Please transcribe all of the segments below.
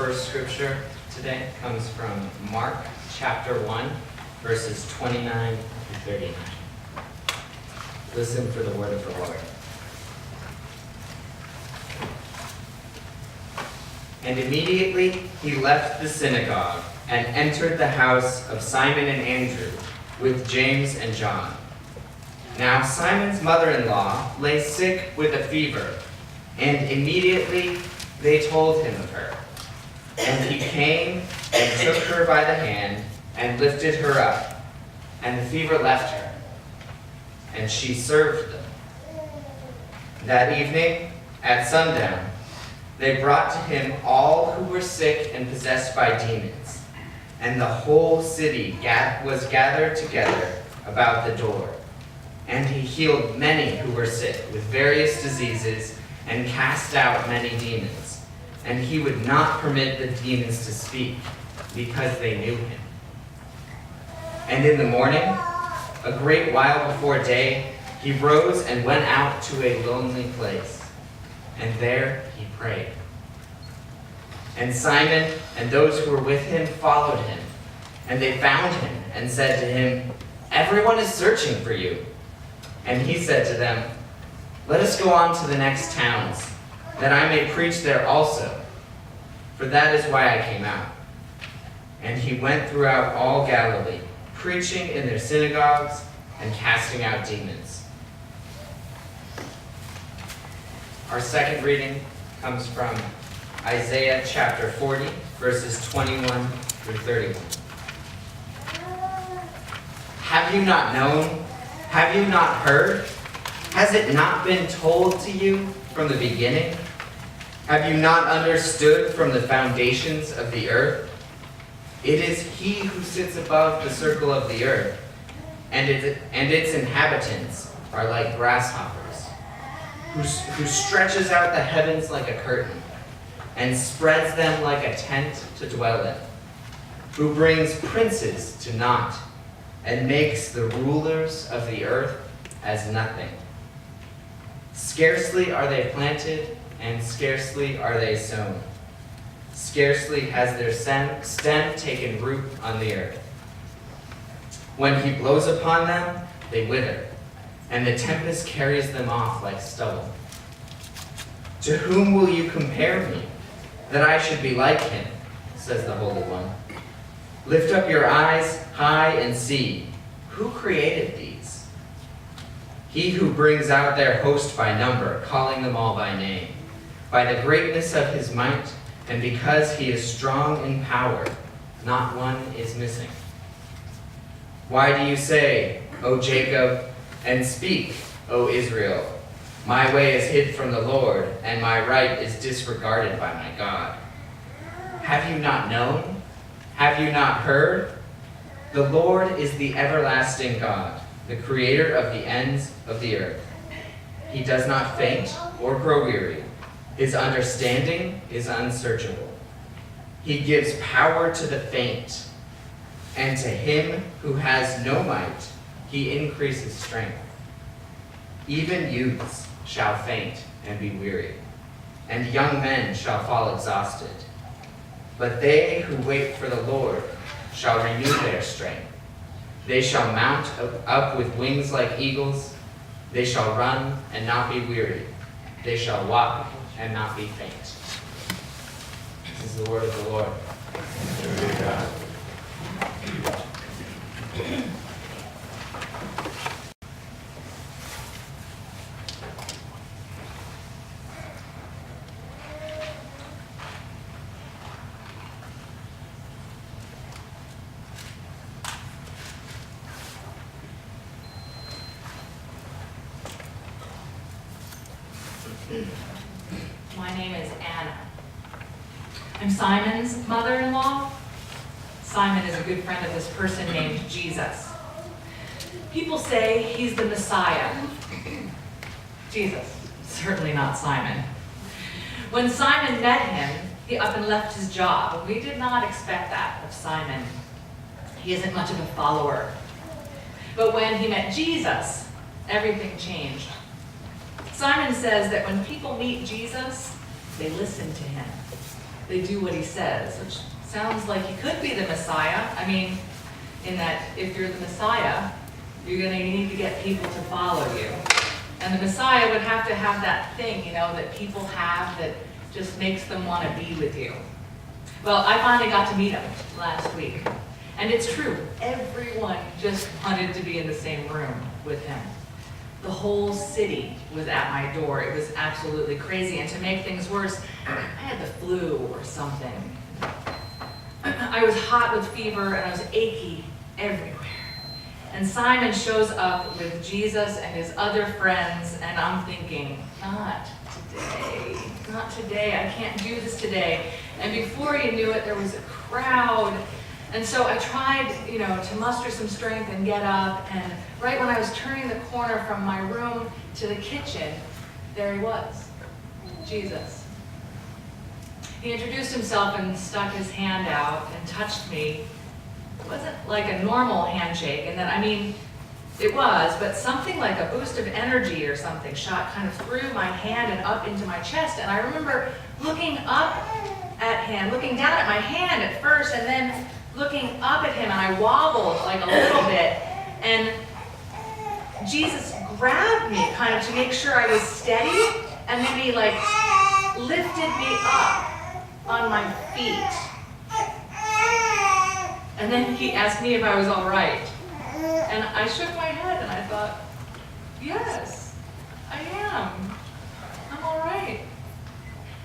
first scripture today comes from Mark chapter 1, verses 29 through 39. Listen for the word of the Lord. And immediately he left the synagogue and entered the house of Simon and Andrew with James and John. Now Simon's mother-in-law lay sick with a fever, and immediately they told him of her. And he came and took her by the hand and lifted her up, and the fever left her, and she served them. That evening, at sundown, they brought to him all who were sick and possessed by demons, and the whole city was gathered together about the door. And he healed many who were sick with various diseases and cast out many demons. And he would not permit the demons to speak, because they knew him. And in the morning, a great while before day, he rose and went out to a lonely place. And there he prayed. And Simon and those who were with him followed him. And they found him and said to him, "Everyone is searching for you." And he said to them, "Let us go on to the next towns, that I may preach there also, for that is why I came out." And he went throughout all Galilee, preaching in their synagogues and casting out demons. Our second reading comes from Isaiah chapter 40, verses 21 through 31. Have you not known? Have you not heard? Has it not been told to you from the beginning? Have you not understood from the foundations of the earth? It is he who sits above the circle of the earth, and its inhabitants are like grasshoppers, who stretches out the heavens like a curtain, and spreads them like a tent to dwell in, who brings princes to naught, and makes the rulers of the earth as nothing. Scarcely are they planted, and scarcely are they sown. Scarcely has their stem taken root on the earth. When he blows upon them, they wither, and the tempest carries them off like stubble. To whom will you compare me, that I should be like him, says the Holy One. Lift up your eyes high and see, who created these? He who brings out their host by number, calling them all by name. By the greatness of his might, and because he is strong in power, not one is missing. Why do you say, O Jacob, and speak, O Israel, my way is hid from the Lord, and my right is disregarded by my God? Have you not known? Have you not heard? The Lord is the everlasting God, the creator of the ends of the earth. He does not faint or grow weary. His understanding is unsearchable. He gives power to the faint, and to him who has no might, he increases strength. Even youths shall faint and be weary, and young men shall fall exhausted. But they who wait for the Lord shall renew their strength. They shall mount up with wings like eagles. They shall run and not be weary. They shall walk and not be faint. This is the word of the Lord. My name is Anna. I'm Simon's mother-in-law. Simon is a good friend of this person named Jesus. People say he's the Messiah. Jesus, certainly not Simon. When Simon met him, he up and left his job. We did not expect that of Simon. He isn't much of a follower. But when he met Jesus, everything changed. Simon says that when people meet Jesus, they listen to him. they do what he says, which sounds like he could be the Messiah. I mean, in that if you're the Messiah, you're going to need to get people to follow you. And the Messiah would have to have that thing, that people have that just makes them want to be with you. Well, I finally got to meet him last week. And it's true, everyone just wanted to be in the same room with him. The whole city was at my door. It was absolutely crazy. And to make things worse, I had the flu or something. I was hot with fever and I was achy everywhere. And Simon shows up with Jesus and his other friends, and I'm thinking, not today, not today. I can't do this today. And before you knew it, there was a crowd. And so I tried, to muster some strength and get up. And right when I was turning the corner from my room to the kitchen, there he was, Jesus. He introduced himself and stuck his hand out and touched me. It wasn't like a normal handshake, and then, it was, but something like a boost of energy or something shot kind of through my hand and up into my chest. And I remember looking up at him, looking down at my hand at first, and then looking up at him, and I wobbled like a little bit, and Jesus grabbed me kind of to make sure I was steady, and then he lifted me up on my feet. And then he asked me if I was all right. And I shook my head and I thought, yes, I am. I'm all right.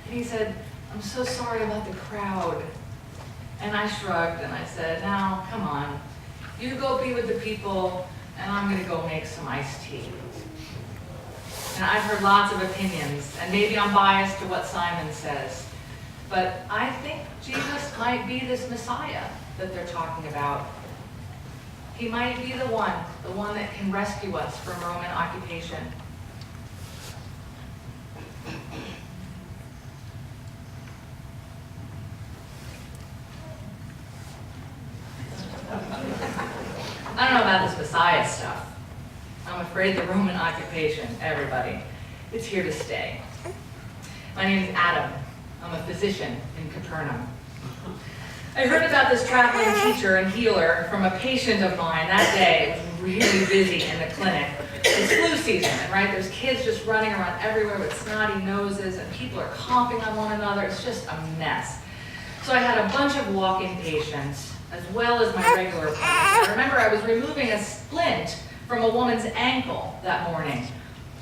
And he said, I'm so sorry about the crowd. And I shrugged and I said, now, come on. You go be with the people and I'm going to go make some iced tea. And I've heard lots of opinions, and maybe I'm biased to what Simon says, but I think Jesus might be this Messiah that they're talking about. He might be the one that can rescue us from Roman occupation. I don't know about this Messiah stuff. I'm afraid the Roman occupation, everybody, it's here to stay. My name is Adam. I'm a physician in Capernaum. I heard about this traveling teacher and healer from a patient of mine that day. It was really busy in the clinic. It's flu season, right? There's kids just running around everywhere with snotty noses, and people are coughing on one another. It's just a mess. So I had a bunch of walk-in patients, as well as my regular patients. I remember I was removing a splint from a woman's ankle that morning.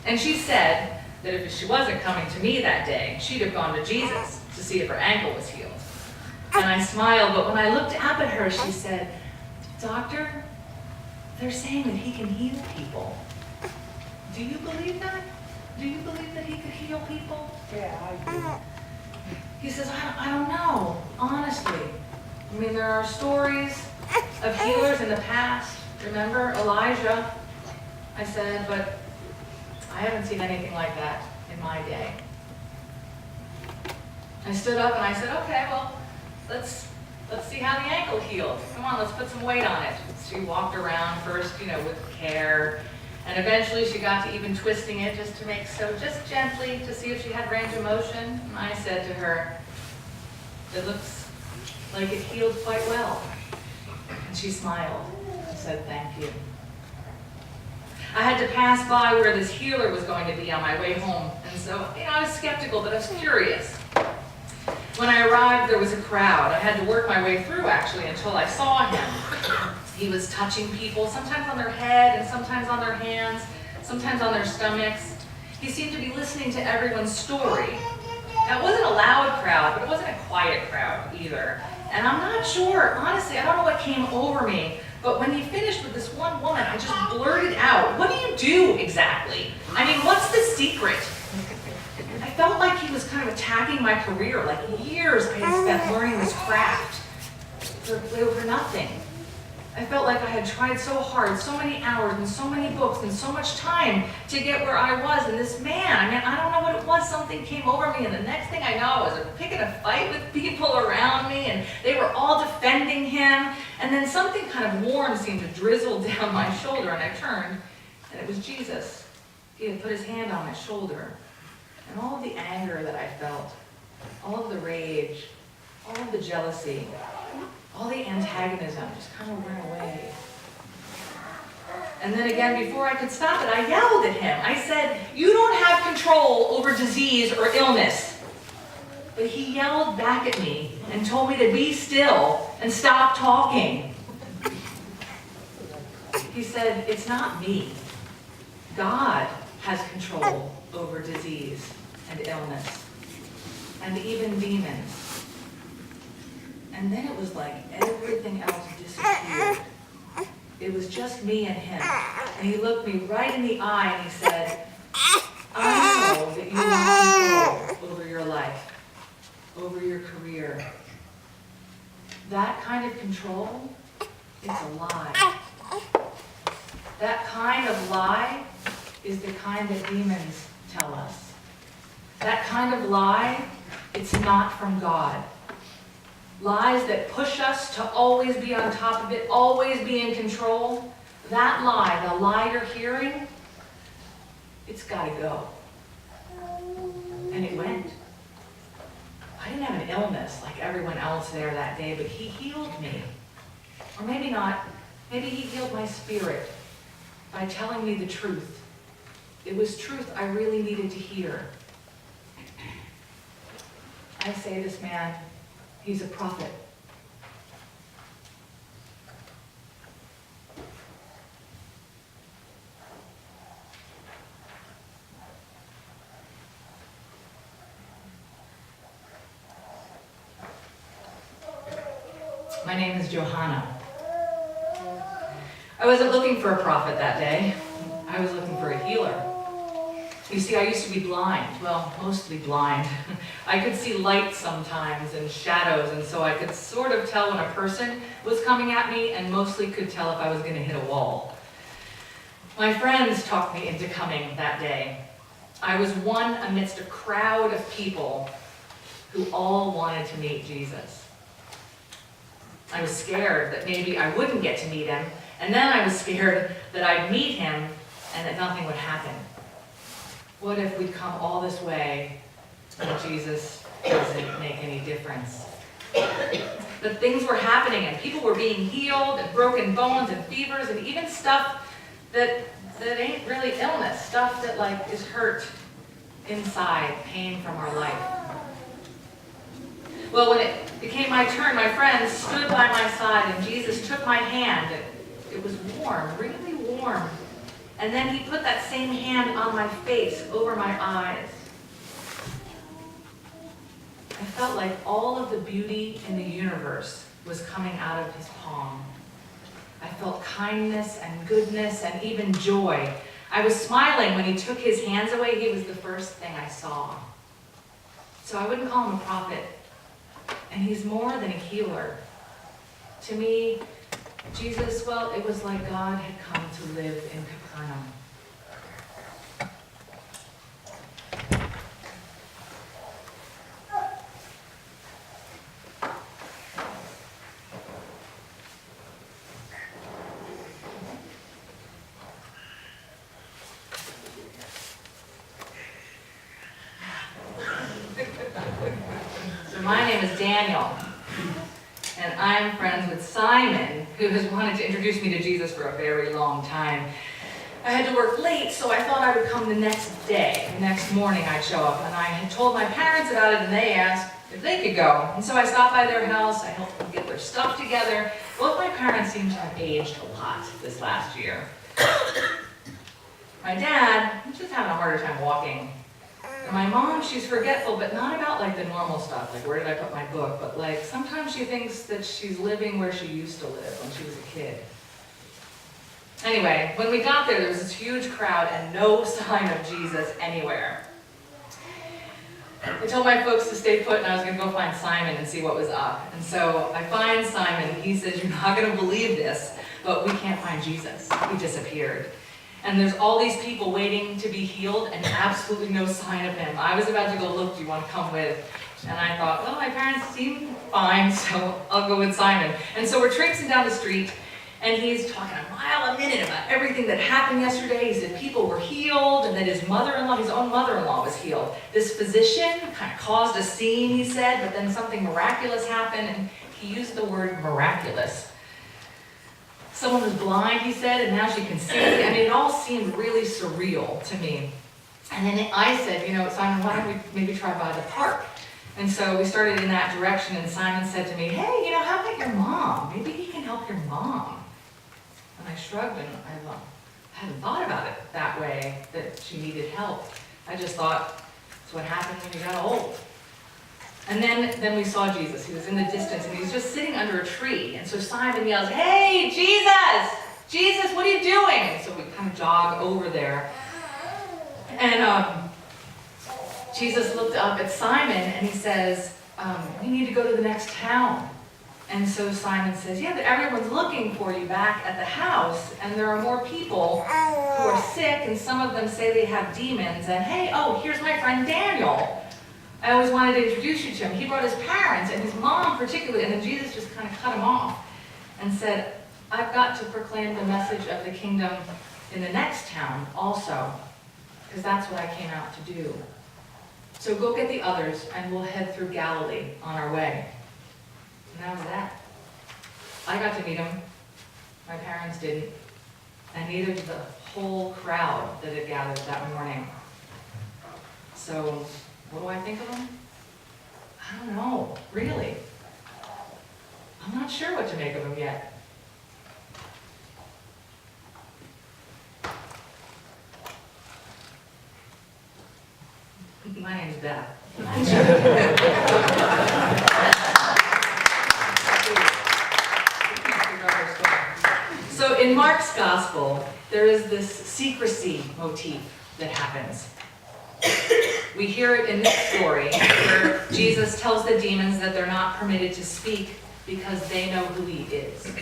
And she said that if she wasn't coming to me that day, she'd have gone to Jesus to see if her ankle was healed. And I smiled, but when I looked up at her, she said, Doctor, they're saying that he can heal people. Do you believe that? Do you believe that he could heal people? Yeah, I do. He says, I don't know, honestly. There are stories of healers in the past. Remember Elijah? I said, but I haven't seen anything like that in my day. I stood up and I said, okay, well, let's see how the ankle heals. Come on, let's put some weight on it. She walked around first, with care, and eventually she got to even twisting it just gently to see if she had range of motion. And I said to her, it looks like it healed quite well. And she smiled and said, thank you. I had to pass by where this healer was going to be on my way home, and so, I was skeptical, but I was curious. When I arrived, there was a crowd. I had to work my way through, actually, until I saw him. He was touching people, sometimes on their head, and sometimes on their hands, sometimes on their stomachs. He seemed to be listening to everyone's story. Now, it wasn't a loud crowd, but it wasn't a quiet crowd either. And I'm not sure, honestly, I don't know what came over me, but when he finished with this one woman, I just blurted out, what do you do exactly? What's the secret? I felt like he was kind of attacking my career, like years I had spent learning this craft for nothing. I felt like I had tried so hard, so many hours and so many books and so much time to get where I was. And this man, I don't know what it was, something came over me, and the next thing I know, I was picking a fight with people around me, and they were all defending him. And then something kind of warm seemed to drizzle down my shoulder, and I turned, and it was Jesus. He had put his hand on my shoulder. And all of the anger that I felt, all of the rage, all of the jealousy, all the antagonism just kind of went away. And then again, before I could stop it, I yelled at him. I said, "You don't have control over disease or illness." But he yelled back at me and told me to be still and stop talking. He said, "It's not me. God has control over disease and illness and even demons." And then it was like everything else disappeared. It was just me and him. And he looked me right in the eye and he said, "I know that you want control over your life, over your career. That kind of control, it's a lie. That kind of lie is the kind that demons tell us. That kind of lie, it's not from God. Lies that push us to always be on top of it, always be in control. That lie, the lie you're hearing, it's got to go." And it went. I didn't have an illness like everyone else there that day, but he healed me. Or maybe not. Maybe he healed my spirit by telling me the truth. It was truth I really needed to hear. I say this man, he's a prophet. My name is Johanna. I wasn't looking for a prophet that day. I was looking for a healer. You see, I used to be blind. Well, mostly blind. I could see light sometimes and shadows, and so I could sort of tell when a person was coming at me and mostly could tell if I was going to hit a wall. My friends talked me into coming that day. I was one amidst a crowd of people who all wanted to meet Jesus. I was scared that maybe I wouldn't get to meet him, and then I was scared that I'd meet him and that nothing would happen. What if we'd come all this way and Jesus doesn't make any difference? But things were happening and people were being healed and broken bones and fevers and even stuff that ain't really illness, stuff that like is hurt inside, pain from our life. Well, when it became my turn, my friends stood by my side and Jesus took my hand. It was warm, really warm. And then he put that same hand on my face, over my eyes. I felt like all of the beauty in the universe was coming out of his palm. I felt kindness and goodness and even joy. I was smiling when he took his hands away. He was the first thing I saw. So I wouldn't call him a prophet. And he's more than a healer. To me, Jesus, well, it was like God had come to live in Capernaum. So my name is Daniel. And I'm friends with Simon, who has wanted to introduce me to Jesus for a very long time. I had to work late, so I thought I would come the next day. The next morning I'd show up, and I had told my parents about it, and they asked if they could go. And so I stopped by their house, I helped them get their stuff together. Both my parents seem to have aged a lot this last year. My dad, he's just having a harder time walking. And my mom, she's forgetful, but not about like the normal stuff, like where did I put my book, but like sometimes she thinks that she's living where she used to live when she was a kid. Anyway, when we got there was this huge crowd and no sign of Jesus anywhere. I told my folks to stay put and I was going to go find Simon and see what was up. And so I find Simon, and he says, "You're not going to believe this, but we can't find Jesus. He disappeared. And there's all these people waiting to be healed and absolutely no sign of him. I was about to go look, do you want to come with?" And I thought, well, my parents seem fine, so I'll go with Simon. And so we're traipsing down the street, and he's talking a mile a minute about everything that happened yesterday. He said people were healed, and that his mother-in-law, his own mother-in-law, was healed. This physician kind of caused a scene, he said, but then something miraculous happened, and he used the word miraculous. Someone was blind, he said, and now she can see. I mean, it all seemed really surreal to me. And then I said, Simon, why don't we maybe try by the park? And so we started in that direction, and Simon said to me, hey, how about your mom? Maybe he can help your mom. And I shrugged, and I hadn't thought about it that way, that she needed help. I just thought, that's what happened when you got old. And then we saw Jesus. He was in the distance, and he was just sitting under a tree. And so Simon yells, hey, Jesus! Jesus, what are you doing? And so we kind of jog over there. And Jesus looked up at Simon, and he says, we need to go to the next town. And so Simon says, yeah, but everyone's looking for you back at the house, and there are more people who are sick, and some of them say they have demons. And hey, here's my friend Daniel. I always wanted to introduce you to him. He brought his parents and his mom particularly, and then Jesus just kind of cut him off and said, I've got to proclaim the message of the kingdom in the next town also, because that's what I came out to do. So go get the others, and we'll head through Galilee on our way. And that was that. I got to meet him. My parents didn't. And neither did the whole crowd that had gathered that morning. So, what do I think of him? I don't know, really. I'm not sure what to make of him yet. My name's Beth. So in Mark's gospel, there is this secrecy motif that happens. We hear it in this story where Jesus tells the demons that they're not permitted to speak because they know who he is.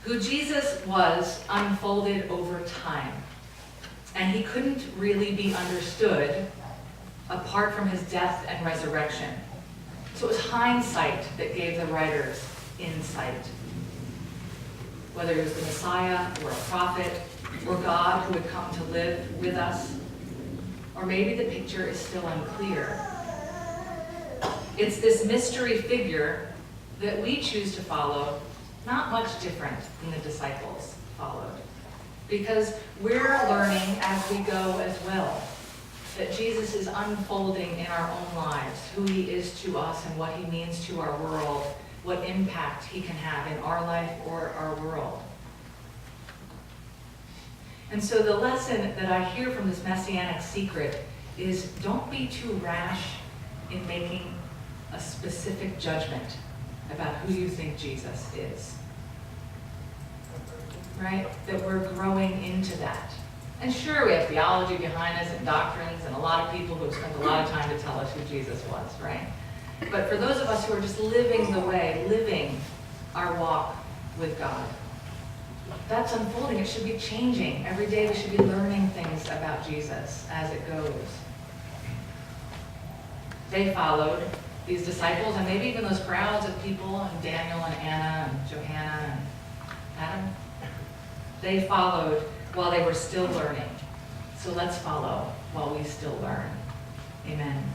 Who Jesus was unfolded over time, and he couldn't really be understood apart from his death and resurrection. So it was hindsight that gave the writers insight. Whether it was the Messiah or a prophet or God who would come to live with us, or maybe the picture is still unclear. It's this mystery figure that we choose to follow, not much different than the disciples followed. Because we're learning as we go as well, that Jesus is unfolding in our own lives who he is to us and what he means to our world, what impact he can have in our life or our world. And so the lesson that I hear from this Messianic secret is don't be too rash in making a specific judgment about who you think Jesus is. Right? That we're growing into that. And sure, we have theology behind us and doctrines and a lot of people who have spent a lot of time to tell us who Jesus was, right? But for those of us who are just living the way, living our walk with God, that's unfolding. It should be changing. Every day we should be learning things about Jesus as it goes. They followed, these disciples, and maybe even those crowds of people, and Daniel and Anna and Johanna and Adam. They followed while they were still learning. So let's follow while we still learn. Amen.